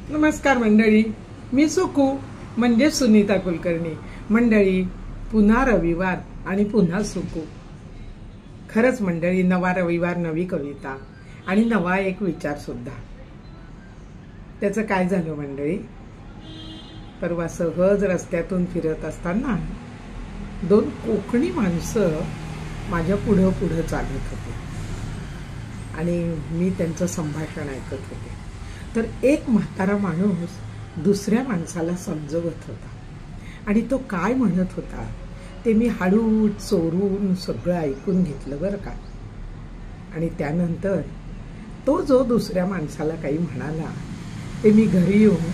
नमस्कार मंडळी, मी सुकू म्हणजे सुनीता कुलकर्णी. मंडळी, पुन्हा रविवार आणि पुन्हा सुकू. खरंच मंडळी, नवा रविवार, नवी कविता आणि नवा एक विचार सुद्धा. त्याचं काय झालं मंडळी, परवा सहज रस्त्यातून फिरत असताना दोन कोकणी माणसं माझ्या पुढं पुढं चालत होते आणि मी त्यांचं संभाषण ऐकत होते. तर एक म्हातारा माणूस दुसऱ्या माणसाला समजवत होता आणि तो काय म्हणत होता ते मी हळू चोरून सगळं ऐकून घेतलं बरं का. आणि त्यानंतर तो जो दुसऱ्या माणसाला काही म्हणाला ते मी घरी येऊन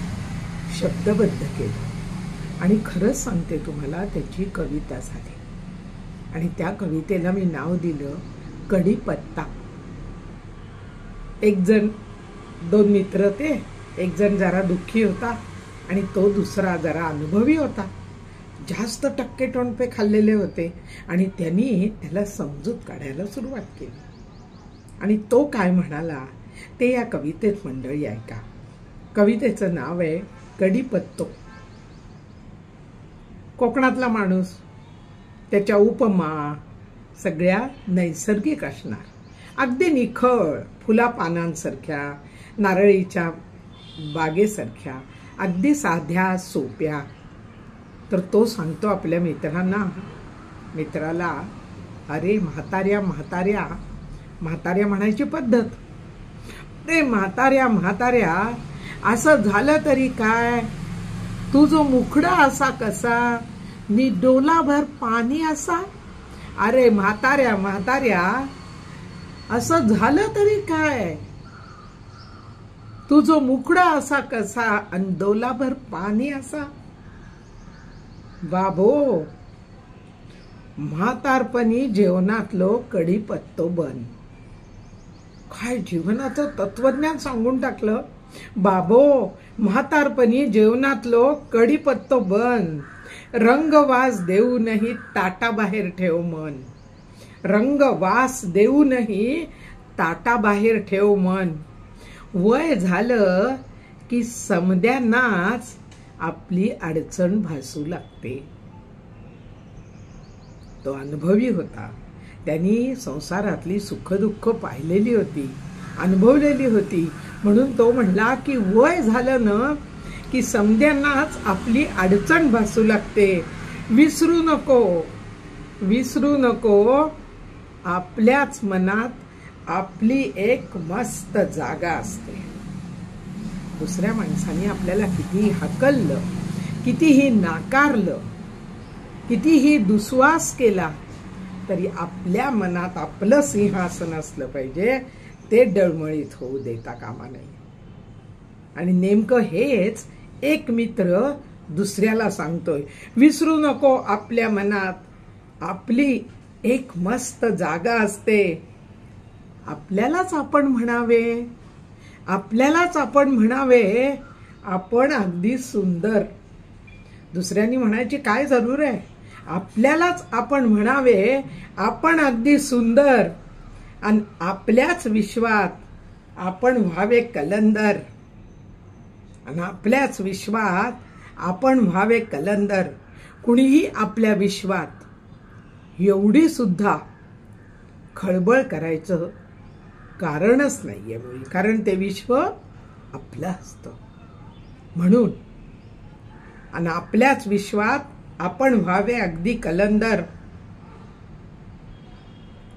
शब्दबद्ध केलं आणि खरंच सांगते तुम्हाला, त्याची कविता झाली. आणि त्या कवितेला मी नाव दिलं कढीपत्ता. एक जण, दोन मित्र होते. एक जण जरा दुःखी होता आणि तो दुसरा जरा अनुभवी होता. जास्त टक्के टोणपे खाल्लेले होते आणि त्यांनी त्याला समजूत काढायला सुरुवात केली. आणि तो काय म्हणाला ते या कवितेत मंडळी ऐका. कवितेचं नाव आहे कढीपत्तो. कोकणातला माणूस, त्याच्या उपमा सगळ्या नैसर्गिक असणार, अगदी निखळ फुला पानांसारख्या, नारळीच्या बागेसारख्या, अगदी साध्या सोप्या. तर तो सांगतो आपल्या मित्राला, अरे म्हाताऱ्या म्हाताऱ्या, म्हाताऱ्या म्हणायची पद्धत, अरे म्हाताऱ्या असं झालं तरी काय, तू जो मुखडा असा कसा, मी डोलाभर पाणी असा. अरे म्हाताऱ्या असं झालं तरी काय, तू जो मुखडा असा कसा आणि डोलाभर पाणी असा. बाबो, म्हातारपणी जेवणातलो कढीपत्तो बन. काय जीवनाचं तत्वज्ञान सांगून टाकलं. बाबो, म्हातारपणी जेवणातलो कढीपत्तो बन. रंगवास देऊनही ताटाबाहेर ठेव मन. रंगवास देऊनही ताटाबाहेर ठेव मन. वय झालं की समद्यांनाच आपली अडचण भासू लागते. तो अनुभवी होता. त्यांनी संसारातली सुखदुःख पाहिलेली होती, अनुभवलेली होती. म्हणून तो म्हणला की वय झालं ना की समद्यांनाच आपली अडचण भासू लागते. विसरू नको आपल्याच मनात आपली एक मस्त जागा असते. दुसऱ्या माणसाने आपल्याला कितीही हाकललं, कितीही नाकारलं, कितीही दुस्वास केला तरी आपल्या मनात आपलं सिंहासन असलं पाहिजे. ते डळमळीत होऊ देता कामा नये. आणि नेमकं हेच एक मित्र दुसऱ्याला सांगतोय. विसरू नको आपल्या मनात आपली एक मस्त जागा असते. आपल्यालाच आपण म्हणावे आपण अगदी सुंदर. दुसऱ्यांनी म्हणायची काय जरूर आहे. आपल्यालाच आपण म्हणावे आपण अगदी सुंदर. आणि आपल्याच विश्वात आपण व्हावे कलंदर. आणि आपल्याच विश्वात आपण व्हावे कलंदर. कुणीही आपल्या विश्वात एवढी सुद्धा खळबळ करायचं कारणच नाहीये. कारण ते विश्व आपलं असतं म्हणून. आणि आपल्याच विश्वात आपण व्हावे अगदी कलंदर.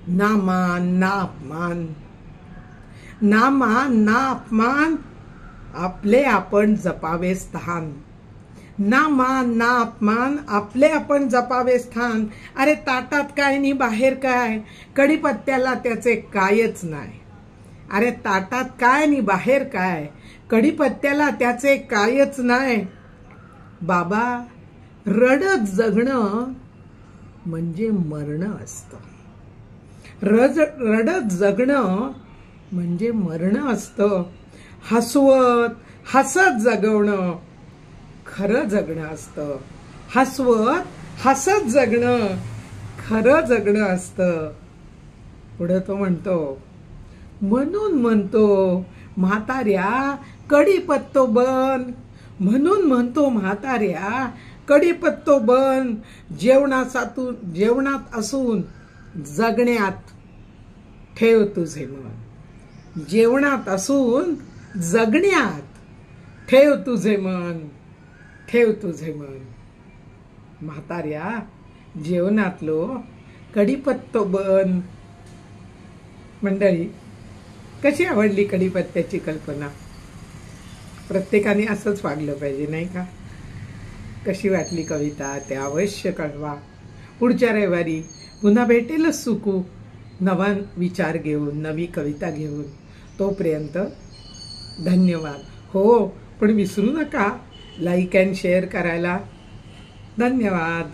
ना मान ना अपमान आपले आपण जपावे स्थान. ना मान ना अपमान आपले आपण जपावे स्थान. अरे ताटात काय आणि बाहेर काय, कढीपत्त्याला त्याचे कायच नाही. अरे ताटात काय आणि बाहेर काय, कढीपत्त्याला त्याचे कायच नाही. बाबा, रडत जगणं म्हणजे मरणं असतं. रडत जगणं म्हणजे मरणं असतं. हसत जगवणं खरं जगणं असतं. हसत जगणं खरं जगणं असतं. पुढे तो म्हणतो, म्हणून म्हणतो म्हाताऱ्या कडीपत्तो बन, म्हणून म्हणतो म्हाताऱ्या कडीपत्तो बन, जेवणात असून जगण्यात ठेव तुझे मन, जेवणात असून जगण्यात ठेव तुझे मन, ठेव तुझे मन. म्हाताऱ्या जेवणातलो कडीपत्तो बन. मंडळी, कशी आवडली कडीपत्त्याची कल्पना? प्रत्येकाने असंच वागलं पाहिजे, नाही का? कशी वाटली कविता ते अवश्य कळवा. पुढच्या रविवारी पुन्हा भेटेलच सुकू, नवा विचार घेऊन, नवी कविता घेऊन. तोपर्यंत धन्यवाद. हो, पण विसरू नका लाईक अँड शेअर करायला. धन्यवाद.